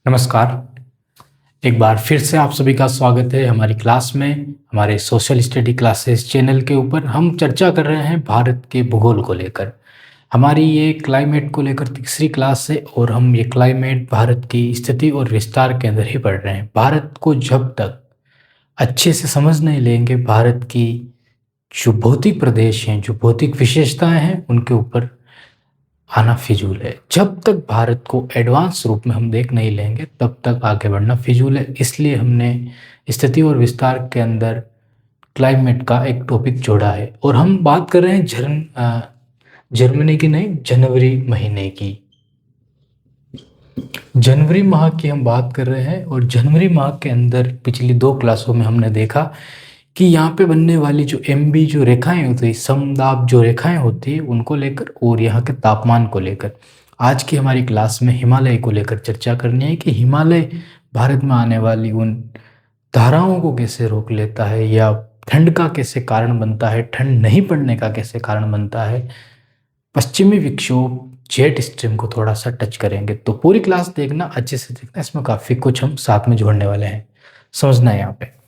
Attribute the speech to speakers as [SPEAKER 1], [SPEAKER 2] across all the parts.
[SPEAKER 1] नमस्कार। एक बार फिर से आप सभी का स्वागत है हमारी क्लास में। हमारे सोशल स्टडी क्लासेस चैनल के ऊपर हम चर्चा कर रहे हैं भारत के भूगोल को लेकर। हमारी ये क्लाइमेट को लेकर तीसरी क्लास है और हम ये क्लाइमेट भारत की स्थिति और विस्तार के अंदर ही पढ़ रहे हैं। भारत को जब तक अच्छे से समझ नहीं लेंगे, भारत की जो भौतिक प्रदेश हैं, जो भौतिक विशेषताएं हैं, उनके ऊपर आना फिजूल है। जब तक भारत को एडवांस रूप में हम देख नहीं लेंगे तब तक आगे बढ़ना फिजूल है। इसलिए हमने स्थिति और विस्तार के अंदर क्लाइमेट का एक टॉपिक जोड़ा है और हम बात कर रहे हैं जर्मनी की नहीं, जनवरी महीने की। जनवरी माह की हम बात कर रहे हैं और जनवरी माह के अंदर पिछली दो क्लासों में हमने देखा कि यहाँ पे बनने वाली जो एमबी जो रेखाएं होती है, समदाब जो रेखाएं होती है, उनको लेकर और यहाँ के तापमान को लेकर आज की हमारी क्लास में हिमालय को लेकर चर्चा करनी है कि हिमालय भारत में आने वाली उन धाराओं को कैसे रोक लेता है या ठंड का कैसे कारण बनता है, ठंड नहीं पड़ने का कैसे कारण बनता है। पश्चिमी विक्षोभ, जेट स्ट्रीम को थोड़ा सा टच करेंगे। तो पूरी क्लास देखना, अच्छे से देखना, इसमें काफ़ी कुछ हम साथ में जोड़ने वाले हैं, समझना है। यहाँ पे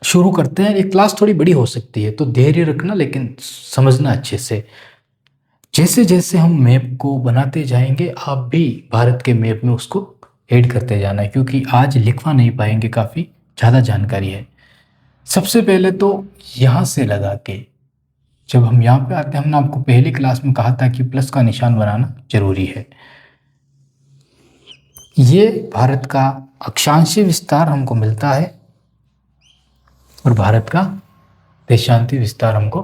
[SPEAKER 1] शुरू करते हैं। एक क्लास थोड़ी बड़ी हो सकती है तो धैर्य रखना, लेकिन समझना अच्छे से। जैसे जैसे हम मैप को बनाते जाएंगे आप भी भारत के मैप में उसको ऐड करते जाना है, क्योंकि आज लिखवा नहीं पाएंगे, काफ़ी ज़्यादा जानकारी है। सबसे पहले तो यहाँ से लगा के जब हम यहाँ पे आते हैं, हमने आपको पहली क्लास में कहा था कि प्लस का निशान बनाना जरूरी है। ये भारत का अक्षांशीय विस्तार हमको मिलता है और भारत का देशांती विस्तार हमको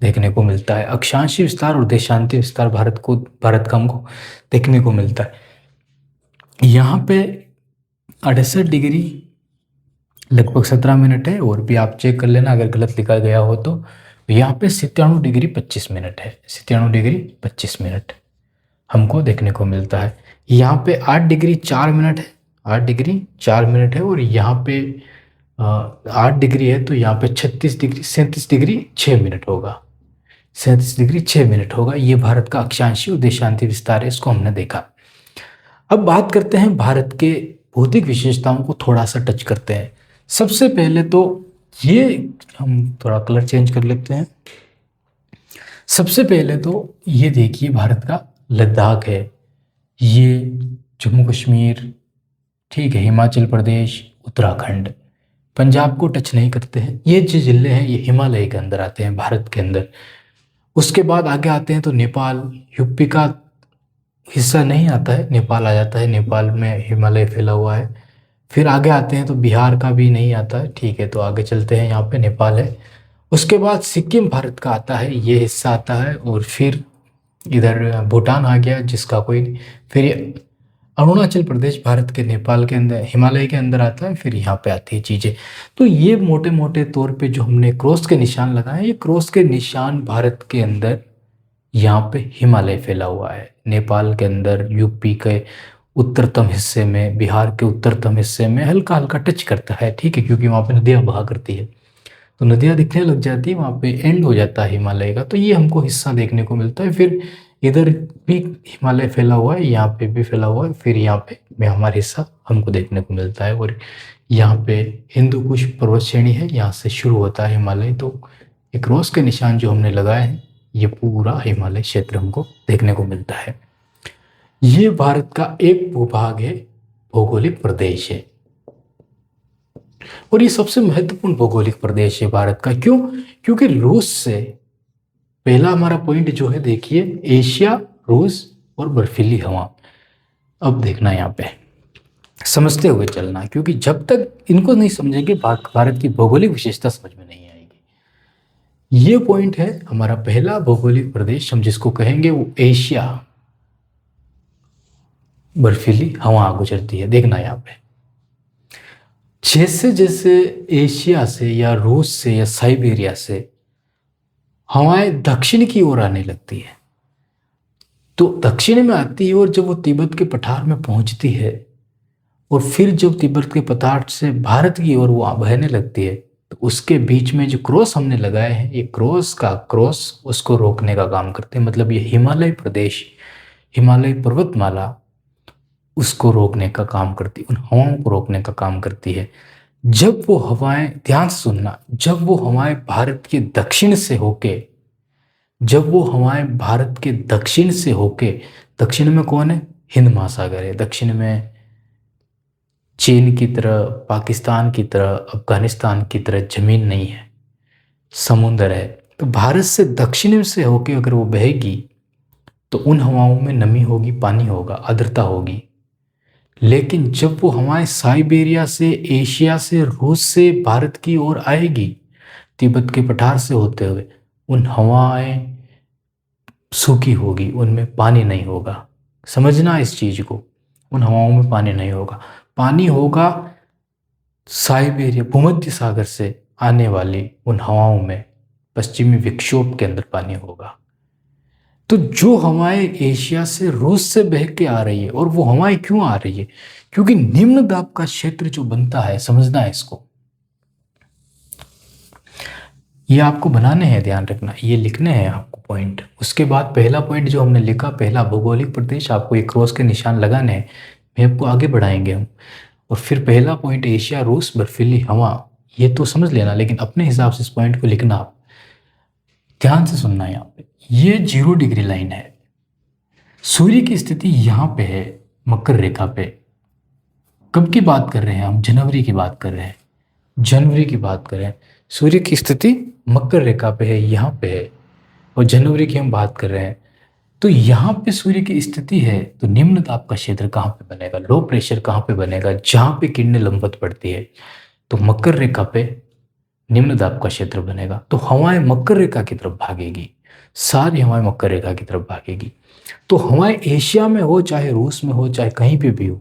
[SPEAKER 1] देखने को मिलता है। अक्षांशीय विस्तार और देशांती विस्तार भारत का हमको देखने को मिलता है। यहाँ पे 68 डिग्री लगभग 17 मिनट है, और भी आप चेक कर लेना अगर गलत लिखा गया हो तो। यहाँ पे 97 डिग्री 25 मिनट है, 97 डिग्री 25 मिनट हमको देखने को मिलता है। यहाँ पे 8 डिग्री 4 मिनट है, 8 डिग्री 4 मिनट है, और यहाँ पे 8 डिग्री है तो यहाँ पे 37 डिग्री 6 मिनट होगा, 37 डिग्री 6 मिनट होगा। ये भारत का अक्षांशीय और देशांती विस्तार है, इसको हमने देखा। अब बात करते हैं भारत के भौतिक विशेषताओं को, थोड़ा सा टच करते हैं। सबसे पहले तो ये हम थोड़ा कलर चेंज कर लेते हैं। सबसे पहले तो ये देखिए, भारत का लद्दाख है, ये जम्मू कश्मीर, ठीक है, हिमाचल प्रदेश, उत्तराखंड, पंजाब को टच नहीं करते हैं। ये जो जिले हैं ये हिमालय के अंदर आते हैं, भारत के अंदर। उसके बाद आगे आते हैं तो नेपाल, यूपी का हिस्सा नहीं आता है, नेपाल आ जाता है, नेपाल में हिमालय फैला हुआ है। फिर आगे आते हैं तो बिहार का भी नहीं आता है, ठीक है, तो आगे चलते हैं, यहाँ पे नेपाल है। उसके बाद सिक्किम भारत का आता है, ये हिस्सा आता है, और फिर इधर भूटान आ गया जिसका कोई नहीं। फिर अरुणाचल प्रदेश भारत के नेपाल के अंदर, हिमालय के अंदर आता है। फिर यहाँ पे आती है चीज़ें। तो ये मोटे मोटे तौर पे जो हमने क्रॉस के निशान लगाए, ये क्रॉस के निशान भारत के अंदर यहाँ पे हिमालय फैला हुआ है, नेपाल के अंदर, यूपी के उत्तरतम हिस्से में, बिहार के उत्तरतम हिस्से में हल्का हल्का टच करता है, ठीक है, क्योंकि वहाँ पे नदियाँ बहा करती है, तो नदियाँ दिखने लग जाती है, वहाँ पे एंड हो जाता है हिमालय का। तो ये हमको हिस्सा देखने को मिलता है। फिर इधर भी हिमालय फैला हुआ है, यहाँ पे भी फैला हुआ है, फिर यहाँ पे में हमारा हिस्सा हमको देखने को मिलता है। और यहाँ पे हिंदू कुश पर्वत श्रेणी है, यहाँ से शुरू होता है हिमालय। तो एक क्रॉस के निशान जो हमने लगाए हैं, ये पूरा हिमालय क्षेत्र हमको देखने को मिलता है। ये भारत का एक भूभाग है, भौगोलिक प्रदेश है, और ये सबसे महत्वपूर्ण भौगोलिक प्रदेश है भारत का। क्यों? क्योंकि रूस से पहला हमारा पॉइंट जो है, देखिए, एशिया, रूस और बर्फीली हवा। अब देखना यहाँ पे समझते हुए चलना, क्योंकि जब तक इनको नहीं समझेंगे भारत की भौगोलिक विशेषता समझ में नहीं आएगी। ये पॉइंट है हमारा पहला भौगोलिक प्रदेश, हम जिसको कहेंगे वो एशिया, बर्फीली हवा गुजरती है। देखना यहाँ पे, जैसे जैसे एशिया से या रूस से या साइबेरिया से हवाएं दक्षिण की ओर आने लगती है, तो दक्षिण में आती है, और जब वो तिब्बत के पठार में पहुंचती है, और फिर जब तिब्बत के पठार से भारत की ओर वो बहने लगती है, तो उसके बीच में जो क्रॉस हमने लगाए हैं, ये क्रॉस उसको रोकने का काम करते हैं। मतलब ये हिमालय प्रदेश, हिमालय पर्वतमाला उसको रोकने का काम करती है, उन हवाओं को रोकने का काम करती है। जब वो हवाएं, ध्यान से सुनना, जब वो हवाएं भारत के दक्षिण से होके, जब वो हवाएं भारत के दक्षिण से होके, दक्षिण में कौन है? हिंद महासागर है। दक्षिण में चीन की तरह, पाकिस्तान की तरह, अफगानिस्तान की तरह जमीन नहीं है, समुंदर है। तो भारत से दक्षिण से होके अगर वो बहेगी तो उन हवाओं में नमी होगी, पानी होगा, आर्द्रता होगी। लेकिन जब वो हवाएं साइबेरिया से, एशिया से, रूस से भारत की ओर आएगी, तिब्बत के पठार से होते हुए, उन हवाएं सूखी होगी, उनमें पानी नहीं होगा। समझना इस चीज को, उन हवाओं में पानी नहीं होगा। पानी होगा साइबेरिया, भूमध्य सागर से आने वाली उन हवाओं में, पश्चिमी विक्षोभ के अंदर पानी होगा। तो जो हवाएं एशिया से, रूस से बह के आ रही है, और वो हवाएं क्यों आ रही है? क्योंकि निम्न दाब का क्षेत्र जो बनता है, समझना है इसको, ये आपको बनाने हैं, ध्यान रखना, ये लिखने हैं आपको पॉइंट। उसके बाद पहला पॉइंट जो हमने लिखा, पहला भौगोलिक प्रदेश, आपको एक क्रॉस के निशान लगाने हैं, मैं आपको आगे बढ़ाएंगे हम। और फिर पहला पॉइंट एशिया, रूस, बर्फीली हवा, ये तो समझ लेना, लेकिन अपने हिसाब से इस पॉइंट को लिखना आप। ध्यान से सुनना, यहाँ पे ये 0 डिग्री लाइन है, सूर्य की स्थिति यहाँ पे है, मकर रेखा पे। कब की बात कर रहे हैं हम? जनवरी की बात कर रहे हैं, जनवरी की बात कर रहे हैं। सूर्य की स्थिति मकर रेखा पे है, यहाँ पे है, और जनवरी की हम बात कर रहे हैं। तो यहाँ पे सूर्य की स्थिति है, तो निम्न दाब का क्षेत्र कहाँ पे बनेगा? लो प्रेशर कहाँ पे बनेगा? जहाँ पे किरणें लंबवत पड़ती है, तो मकर रेखा पे निम्न दाब का क्षेत्र बनेगा। तो हवाएं मकर रेखा की तरफ भागेगी, सारी हवाएं मकर रेखा की तरफ भागेगी। तो हवाएं एशिया में हो, चाहे रूस में हो, चाहे कहीं पे भी हो,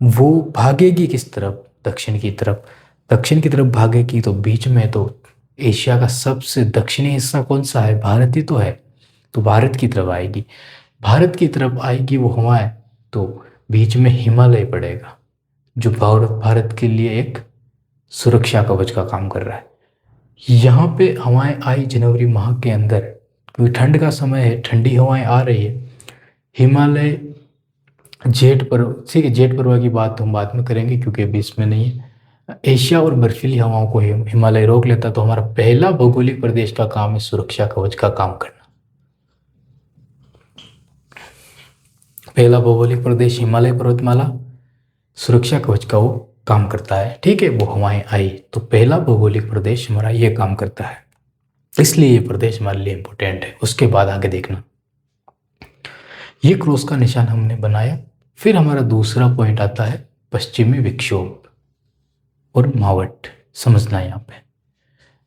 [SPEAKER 1] वो भागेगी किस तरफ? दक्षिण की तरफ। दक्षिण की तरफ भागेगी, तो बीच में तो एशिया का सबसे दक्षिणी हिस्सा कौन सा है? भारत ही तो है। तो भारत की तरफ आएगी, भारत की तरफ आएगी वो हवाएं, तो बीच में हिमालय पड़ेगा, जो भारत के लिए एक सुरक्षा कवच का काम कर रहा है। यहाँ पे हवाएं आई जनवरी माह के अंदर, क्योंकि ठंड का समय है, ठंडी हवाएं आ रही है। हिमालय, जेठ पर्व, ठीक है, जेठ पर्व की बात हम बाद में करेंगे क्योंकि अभी इसमें नहीं है। एशिया और बर्फीली हवाओं को हिमालय रोक लेता, तो हमारा पहला भौगोलिक प्रदेश का काम है सुरक्षा कवच का काम करना। पहला भौगोलिक प्रदेश हिमालय पर्वतमाला, सुरक्षा कवच का वो काम करता है, ठीक है। वो हवाएं आई, तो पहला भौगोलिक प्रदेश हमारा ये काम करता है, इसलिए ये प्रदेश हमारे लिए इंपॉर्टेंट है। उसके बाद आगे देखना, ये क्रॉस का निशान हमने बनाया। फिर हमारा दूसरा पॉइंट आता है पश्चिमी विक्षोभ और मावट। समझना यहाँ पे,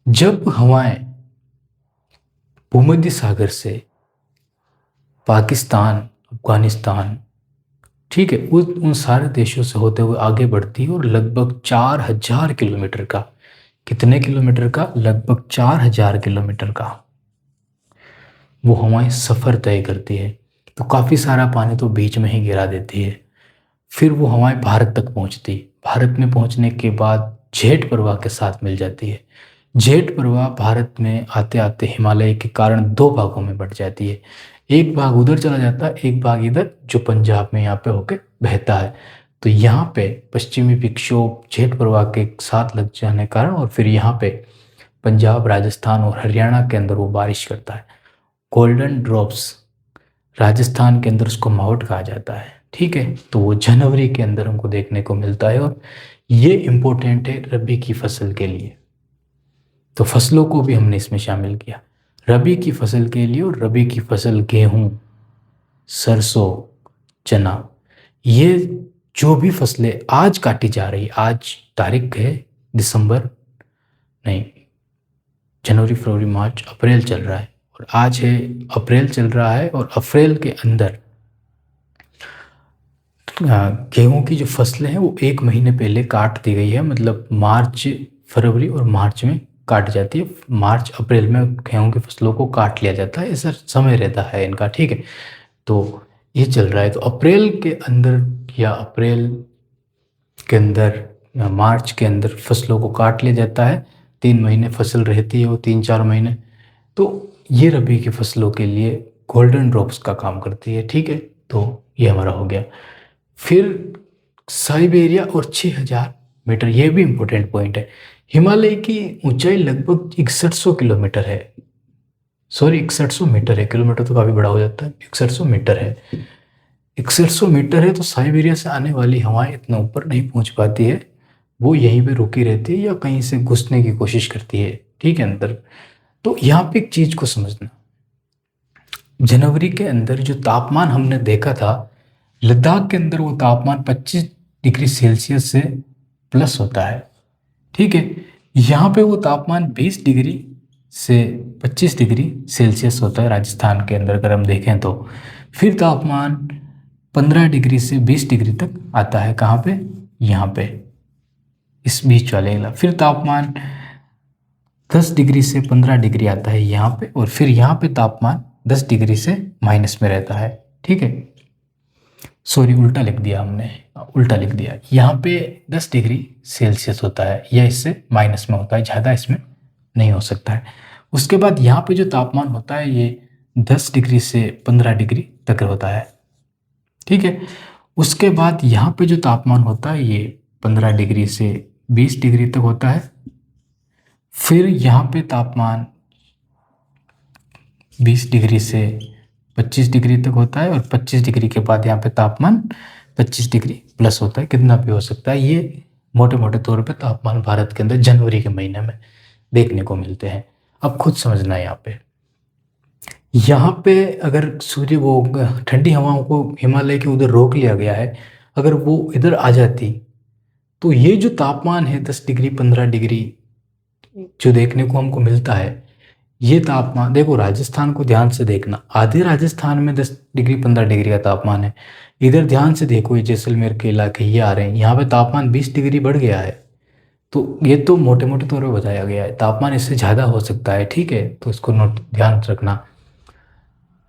[SPEAKER 1] जब हवाएं भूमध्य सागर से पाकिस्तान, अफगानिस्तान, ठीक है, उन सारे देशों से होते हुए आगे बढ़ती है, और लगभग 4000 किलोमीटर का, कितने किलोमीटर का? लगभग 4000 किलोमीटर का वो हवाएं सफ़र तय करती है। तो काफ़ी सारा पानी तो बीच में ही गिरा देती है। फिर वो हवाएं भारत तक पहुंचती, भारत में पहुंचने के बाद जेठ प्रवाह के साथ मिल जाती है। जेठ प्रवाह भारत में आते आते हिमालय के कारण 2 भागों में बट जाती है, एक भाग उधर चला जाता है, एक भाग इधर, जो पंजाब में यहाँ पे होके बहता है। तो यहाँ पे पश्चिमी विक्षोभ जेठ प्रवाह के साथ लग जाने के कारण, और फिर यहाँ पे पंजाब, राजस्थान और हरियाणा के अंदर वो बारिश करता है। गोल्डन ड्रॉप्स, राजस्थान के अंदर उसको मावट कहा जाता है, ठीक है। तो वो जनवरी के अंदर हमको देखने को मिलता है, और ये इम्पोर्टेंट है रबी की फसल के लिए। तो फसलों को भी हमने इसमें शामिल किया, रबी की फसल के लिए। और रबी की फसल गेहूं, सरसों, चना, ये जो भी फसलें आज काटी जा रही, आज तारीख है दिसंबर, नहीं, जनवरी, फरवरी, मार्च, अप्रैल चल रहा है, और आज है अप्रैल चल रहा है। और अप्रैल के अंदर गेहूं की जो फसलें हैं वो 1 महीने पहले काट दी गई है, मतलब मार्च, फरवरी और मार्च में काट जाती है। मार्च अप्रैल में गेहूं की फसलों को काट लिया जाता है, ऐसा समय रहता है इनका, ठीक है। तो ये चल रहा है, तो अप्रैल के अंदर या अप्रैल के अंदर या मार्च के अंदर फसलों को काट लिया जाता है। 3 महीने फसल रहती है, वो 3-4 महीने। तो ये रबी की फसलों के लिए गोल्डन ड्रॉप्स का काम करती है, ठीक है। तो ये हमारा हो गया। फिर साइबेरिया और 6000 मीटर, ये भी इंपॉर्टेंट पॉइंट है। हिमालय की ऊंचाई लगभग 6100 किलोमीटर है, सॉरी 6100 मीटर है, किलोमीटर तो काफ़ी बड़ा हो जाता है, 6100 मीटर है। 6100 मीटर है तो साइबेरिया से आने वाली हवाएं इतना ऊपर नहीं पहुंच पाती है, वो यहीं पे रुकी रहती है या कहीं से घुसने की कोशिश करती है, ठीक है, अंदर। तो यहाँ पे एक चीज को समझना, जनवरी के अंदर जो तापमान हमने देखा था लद्दाख के अंदर, वो तापमान 25 डिग्री सेल्सियस से प्लस होता है, ठीक है। यहाँ पे वो तापमान 20 डिग्री से 25 डिग्री सेल्सियस होता है राजस्थान के अंदर, अगर हम देखें तो। फिर तापमान 15 डिग्री से 20 डिग्री तक आता है, कहाँ पे, यहाँ पे, इस बीच वाले इलाका। फिर तापमान 10 डिग्री से 15 डिग्री आता है यहाँ पे, और फिर यहाँ पे तापमान 10 डिग्री से माइनस में रहता है, ठीक है। सॉरी, उल्टा लिख दिया हमने, उल्टा लिख दिया। यहाँ पे 10 डिग्री सेल्सियस होता है, या इससे माइनस में होता है, ज़्यादा इसमें नहीं हो सकता है। उसके बाद यहाँ पे जो तापमान होता है ये 10 डिग्री से 15 डिग्री तक होता है, ठीक है। उसके बाद यहाँ पे जो तापमान होता है ये 15 डिग्री से 20 डिग्री तक होता है। फिर यहाँ पे तापमान 20 डिग्री से 25 डिग्री तक होता है, और 25 डिग्री के बाद यहाँ पे तापमान 25 डिग्री प्लस होता है, कितना भी हो सकता है। ये मोटे मोटे तौर पे तापमान भारत के अंदर जनवरी के महीने में देखने को मिलते हैं। अब खुद समझना है यहाँ पे अगर सूर्य वो ठंडी हवाओं को हिमालय के उधर रोक लिया गया है, अगर वो इधर आ जाती तो ये जो तापमान है 10 डिग्री 15 डिग्री जो देखने को हमको मिलता है, ये तापमान देखो, राजस्थान को ध्यान से देखना, आधे राजस्थान में 10 डिग्री 15 डिग्री का तापमान है। इधर ध्यान से देखो, ये जैसलमेर के इलाके ये आ रहे हैं, यहाँ पे तापमान 20 डिग्री बढ़ गया है। तो ये तो मोटे मोटे तौर पे बताया गया है, तापमान इससे ज़्यादा हो सकता है, ठीक है, तो इसको नोट ध्यान रखना।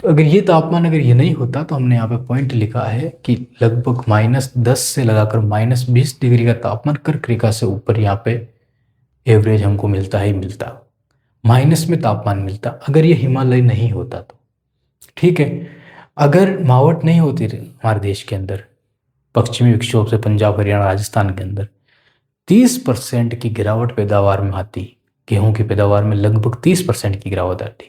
[SPEAKER 1] तो अगर ये तापमान अगर ये नहीं होता तो हमने यहाँ पे पॉइंट लिखा है कि लगभग -10 से लगाकर -20 डिग्री का तापमान कर्क रेखा से ऊपर यहाँ पे एवरेज हमको मिलता ही मिलता, माइनस में तापमान मिलता, अगर ये हिमालय नहीं होता तो, ठीक है। अगर मावट नहीं होती हमारे देश के अंदर, पश्चिमी विक्षोभ से पंजाब हरियाणा राजस्थान के अंदर 30% की गिरावट पैदावार में आती, गेहूं की पैदावार में लगभग 30% की गिरावट आती।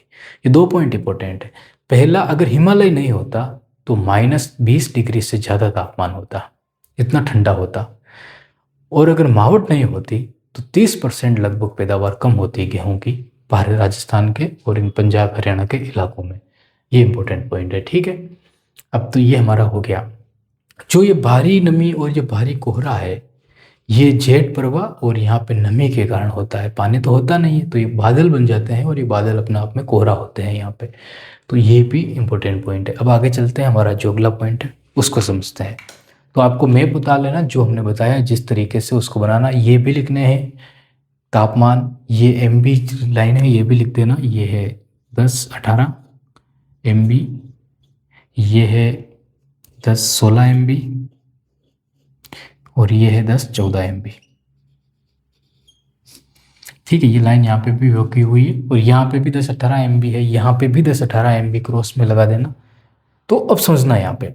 [SPEAKER 1] ये 2 पॉइंट इंपॉर्टेंट है। पहला, अगर हिमालय नहीं होता तो -20 डिग्री से ज़्यादा तापमान होता, इतना ठंडा होता। और अगर मावट नहीं होती तो 30% लगभग पैदावार कम होती गेहूं की भारत राजस्थान के और इन पंजाब हरियाणा के इलाकों में। ये इंपॉर्टेंट पॉइंट है, ठीक है। अब तो ये हमारा हो गया। जो ये भारी नमी और ये भारी कोहरा है, ये जेट प्रवाह और यहाँ पे नमी के कारण होता है, पानी तो होता नहीं है, तो ये बादल बन जाते हैं और ये बादल अपने आप में कोहरा होते हैं यहाँ पे। तो ये भी इंपॉर्टेंट पॉइंट है। अब आगे चलते हैं, हमारा जो अगला पॉइंट है उसको समझते हैं। तो आपको मैप बता लेना जो हमने बताया, जिस तरीके से उसको बनाना, ये भी लिखने हैं तापमान, ये MB लाइन है, ये भी लिख देना, ये है 10-18 MB, ये है 10-16 MB, और ये है 10-14 MB, ठीक है। ये लाइन यहाँ पे भी होकी हुई है, और यहाँ पे भी 10-18 MB है, यहाँ पे भी 10-18 MB क्रॉस में लगा देना। तो अब समझना यहाँ पे,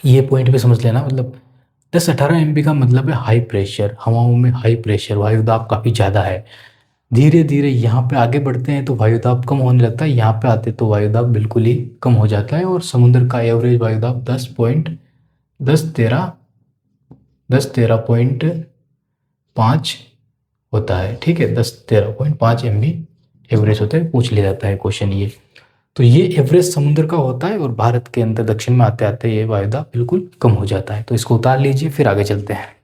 [SPEAKER 1] ये पॉइंट पे समझ लेना, मतलब 10-18 MB का मतलब है हाई प्रेशर, हवाओं में हाई प्रेशर, वायुदाब काफ़ी ज़्यादा है। धीरे धीरे यहाँ पे आगे बढ़ते हैं तो वायुदाब कम होने लगता है, यहाँ पे आते तो वायुदाब बिल्कुल ही कम हो जाता है, और समुद्र का एवरेज वायुदाब 10-13.5 होता है, ठीक है, 10-13.5 MB एवरेज होता है, पूछ लिया जाता है क्वेश्चन ये। तो ये एवरेज समुद्र का होता है, और भारत के अंदर दक्षिण में आते आते ये वायुदाब बिल्कुल कम हो जाता है। तो इसको उतार लीजिए, फिर आगे चलते हैं।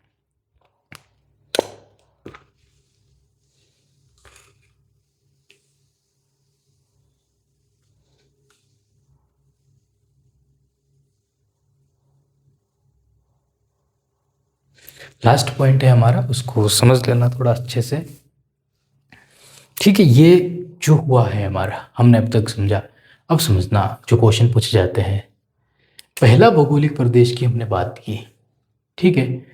[SPEAKER 1] लास्ट पॉइंट है हमारा, उसको समझ लेना थोड़ा अच्छे से, ठीक है। ये जो हुआ है हमारा, हमने अब तक समझा। अब समझना जो क्वेश्चन पूछे जाते हैं, पहला भौगोलिक प्रदेश की हमने बात की, ठीक है।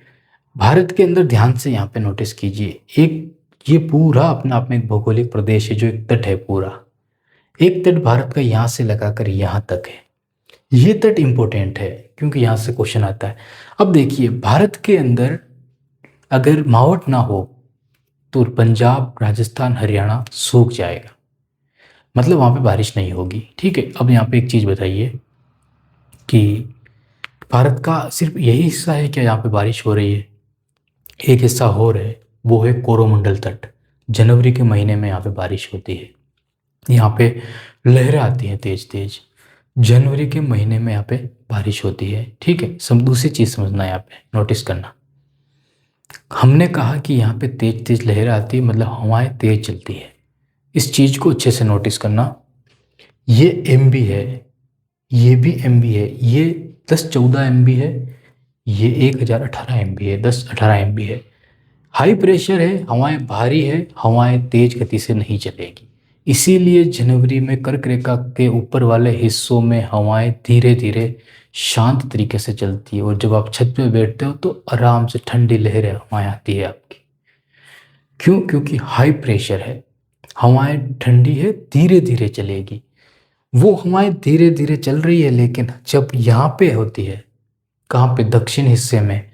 [SPEAKER 1] भारत के अंदर ध्यान से यहाँ पे नोटिस कीजिए, एक ये पूरा अपने आप में एक भौगोलिक प्रदेश है, जो एक तट है पूरा, एक तट भारत का यहाँ से लगाकर यहाँ तक है। ये तट इम्पोर्टेंट है क्योंकि यहाँ से क्वेश्चन आता है। अब देखिए, भारत के अंदर अगर मावट ना हो तो पंजाब, राजस्थान, हरियाणा सूख जाएगा, मतलब वहाँ पे बारिश नहीं होगी। ठीक है, अब यहाँ पे एक चीज़ बताइए कि भारत का सिर्फ यही हिस्सा है क्या यहाँ पे बारिश हो रही है? एक हिस्सा और है, वो है कोरोमंडल तट। जनवरी के महीने में यहाँ पे बारिश होती है, यहाँ पे लहरें आती हैं तेज तेज। जनवरी के महीने में यहाँ पे बारिश होती है। ठीक है, दूसरी चीज़ समझना, यहाँ पे नोटिस करना, हमने कहा कि यहाँ पे तेज तेज लहरें आती है, मतलब हवाएं तेज चलती है। इस चीज़ को अच्छे से नोटिस करना। ये MB है, ये भी MB है, ये 10-14 MB है, ये 1018 MB है, 10-18 MB है। हाई प्रेशर है, हवाएं भारी है, हवाएं तेज गति से नहीं चलेगी। इसीलिए जनवरी में कर्क रेखा के ऊपर वाले हिस्सों में हवाएं धीरे धीरे शांत तरीके से चलती है, और जब आप छत पे बैठते हो तो आराम से ठंडी लहरें हवाएं आती है आपकी। क्यों? क्योंकि हाई प्रेशर है, हवाएं ठंडी है, धीरे धीरे चलेगी। वो हवाएं धीरे धीरे चल रही है, लेकिन जब यहाँ पे होती है, कहाँ पे? दक्षिण हिस्से में,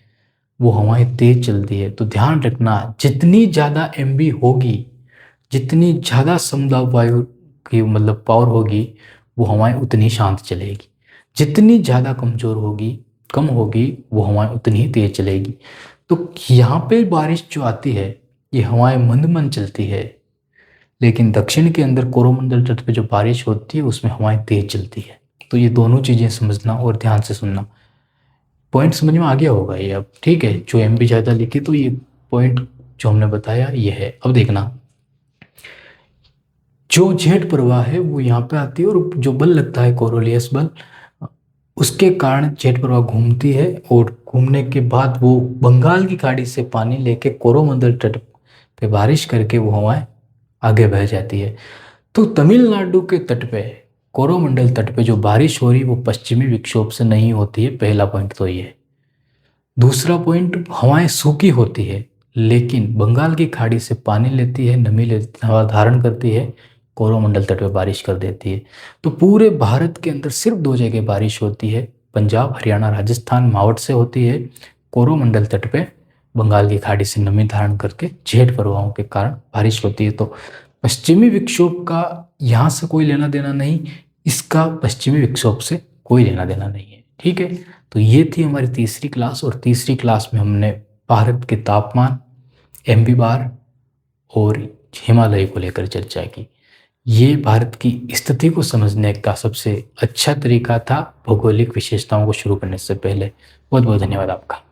[SPEAKER 1] वो हवाएं तेज चलती है। तो ध्यान रखना, जितनी ज़्यादा MB होगी, जितनी ज़्यादा समदाब वायु की मतलब पावर होगी, वो हवाएं उतनी शांत चलेगी। जितनी ज़्यादा कमज़ोर होगी, कम होगी, वो हवाएं उतनी ही तेज चलेगी। तो यहाँ पे बारिश जो आती है, ये हवाएं मंद मंद चलती है, लेकिन दक्षिण के अंदर कोरोमंडल तट पे जो बारिश होती है उसमें हवाएं तेज चलती है। तो ये दोनों चीज़ें समझना और ध्यान से सुनना। पॉइंट समझ में आ गया होगा ये अब? ठीक है, जो MB ज़्यादा लिखी, तो ये पॉइंट जो हमने बताया ये है। अब देखना, जो जेट प्रवाह है वो यहाँ पे आती है, और जो बल लगता है कोरोलियस बल, उसके कारण जेट प्रवाह घूमती है, और घूमने के बाद वो बंगाल की खाड़ी से पानी लेके कोरोमंडल तट पे बारिश करके वो हवाएं आगे बह जाती है। तो तमिलनाडु के तट पे, कोरोमंडल तट पे जो बारिश हो रही है वो पश्चिमी विक्षोभ से नहीं होती है। पहला पॉइंट तो ये है। दूसरा पॉइंट, हवाएं सूखी होती है, लेकिन बंगाल की खाड़ी से पानी लेती है, नमी लेती, हवा धारण करती है, कोरोमंडल तट पे बारिश कर देती है। तो पूरे भारत के अंदर सिर्फ 2 जगह बारिश होती है, पंजाब, हरियाणा, राजस्थान मावट से होती है, कोरोमंडल तट पे बंगाल की खाड़ी से नमी धारण करके जेट प्रवाहों के कारण बारिश होती है। तो पश्चिमी विक्षोभ का यहाँ से कोई लेना देना नहीं, इसका पश्चिमी विक्षोभ से कोई लेना देना नहीं है। ठीक है, तो ये थी हमारी तीसरी क्लास, और तीसरी क्लास में हमने भारत के तापमान, MB बार और हिमालय को लेकर चर्चा की। ये भारत की स्थिति को समझने का सबसे अच्छा तरीका था भौगोलिक विशेषताओं को शुरू करने से पहले। बहुत बहुत धन्यवाद आपका।